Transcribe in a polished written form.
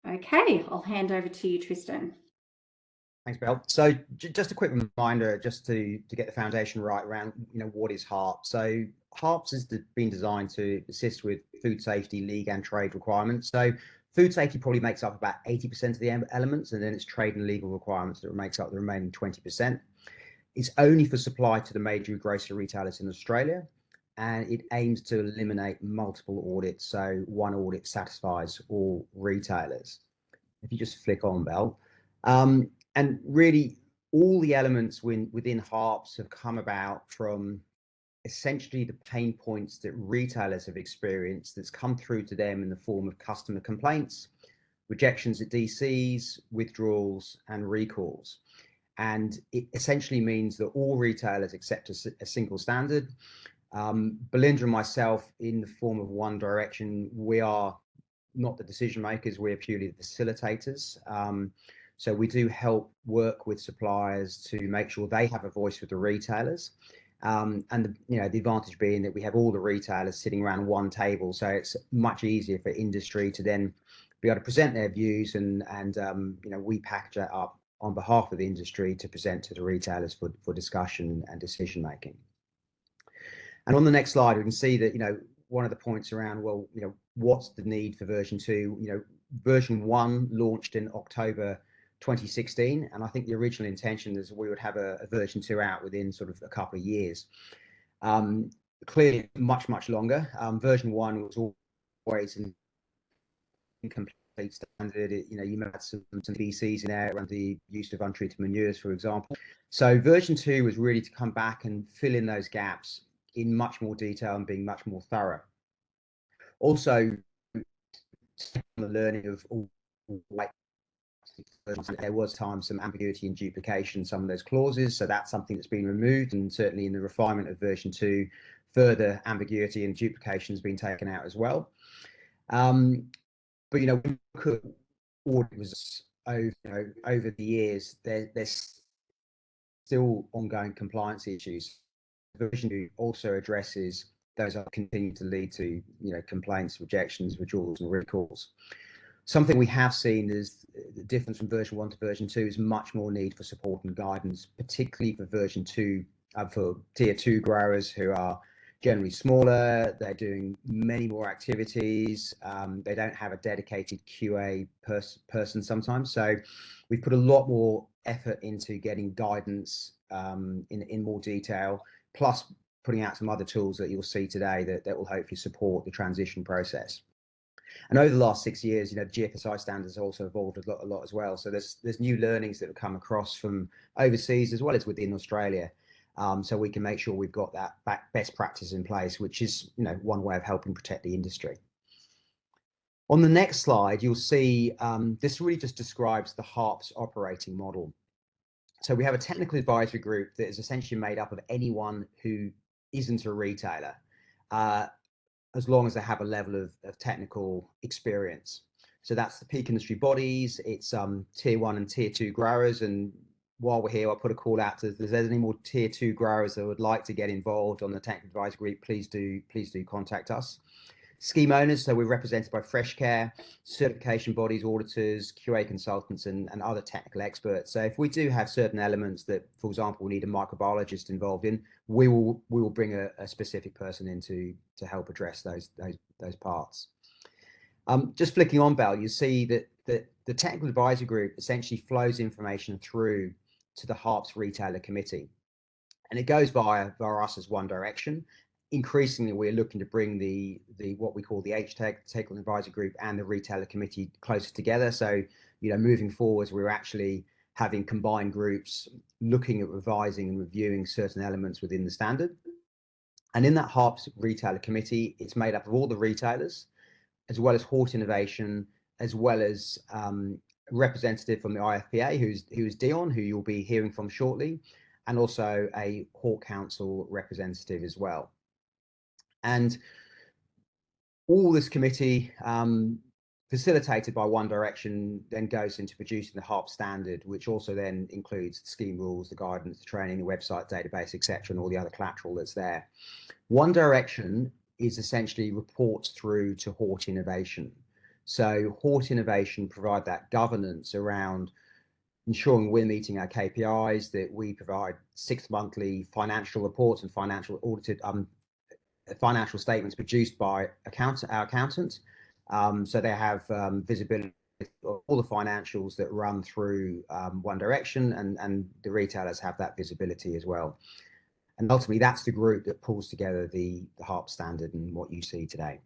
Okay, I'll hand over to you, Tristan. Thanks, Bill. So just a quick reminder, just to get the foundation right around, what is HARPS? So HARPS has been designed to assist with food safety, legal and trade requirements. So food safety probably makes up about 80% of the elements, and then it's trade and legal requirements that makes up the remaining 20%. It's only for supply to the major grocery retailers in Australia, and it aims to eliminate multiple audits. So one audit satisfies all retailers. If you just flick on, Bell. And really, all the elements within HARPS have come about from essentially the pain points that retailers have experienced that's come through to them in the form of customer complaints, rejections at DCs, withdrawals, and recalls. And it essentially means that all retailers accept a single standard. Belinda and myself, in the form of One Direction, we are not the decision makers, we're purely the facilitators. So we do help work with suppliers to make sure they have a voice with the retailers. And the advantage being that we have all the retailers sitting around one table, so it's much easier for industry to then be able to present their views, and we package that up on behalf of the industry to present to the retailers for discussion and decision making. And on the next slide, we can see that one of the points around, well, what's the need for version 2? Version 1 launched in October 2016, and I think the original intention is we would have a version 2 out within sort of a couple of years. Clearly much longer. Version 1 was always an incomplete standard. You had some BCs in there around the use of untreated manures, for example. So version 2 was really to come back and fill in those gaps in much more detail and being much more thorough. Also, the learning of all white, there was some ambiguity and duplication in some of those clauses, so that's something that's been removed, and certainly in the refinement of version 2, further ambiguity and duplication has been taken out as well. But we look at audit was over the years, there's still ongoing compliance issues. Version 2 also addresses those that continue to lead to complaints, rejections, withdrawals, and recalls. Something we have seen is the difference from version 1 to version 2 is much more need for support and guidance, particularly for version 2, for tier 2 growers who are generally smaller. They're doing many more activities. They don't have a dedicated QA person sometimes. So we've put a lot more effort into getting guidance in more detail, plus putting out some other tools that you'll see today that will hopefully support the transition process. And over the last 6 years, GFSI standards have also evolved a lot as well. So there's new learnings that have come across from overseas as well as within Australia. So we can make sure we've got that best practice in place, which is one way of helping protect the industry. On the next slide, you'll see this really just describes the HARPS operating model. So we have a technical advisory group that is essentially made up of anyone who isn't a retailer, as long as they have a level of technical experience. So that's the peak industry bodies, it's tier 1 and tier 2 growers. And while we're here, I'll put a call out to, if there's any more tier 2 growers that would like to get involved on the technical advisory group, please do contact us. Scheme owners, so we're represented by Fresh Care, certification bodies, auditors, QA consultants, and other technical experts. So if we do have certain elements that, for example, we need a microbiologist involved in, we will bring a specific person in to help address those parts. Just flicking on, Bell, you see that the technical advisory group essentially flows information through to the HARPS retailer committee, and it goes via us as One Direction. Increasingly, we're looking to bring the what we call the technical advisory group and the retailer committee closer together. So, moving forwards, we're actually having combined groups looking at revising and reviewing certain elements within the standard. And in that HARPS retailer committee, it's made up of all the retailers, as well as Hort Innovation, as well as a representative from the IFPA, who's Dion, who you'll be hearing from shortly, and also a Hort Council representative as well. And all this committee, facilitated by One Direction, then goes into producing the HARPS standard, which also then includes the scheme rules, the guidance, the training, the website, database, etc., and all the other collateral that's there. One Direction is essentially reports through to Hort Innovation. So Hort Innovation provide that governance around ensuring we're meeting our KPIs, that we provide 6 monthly financial reports and financial audited financial statements produced by our accountant. So they have visibility of all the financials that run through One Direction, and the retailers have that visibility as well. And ultimately, that's the group that pulls together the HARPS standard and what you see today.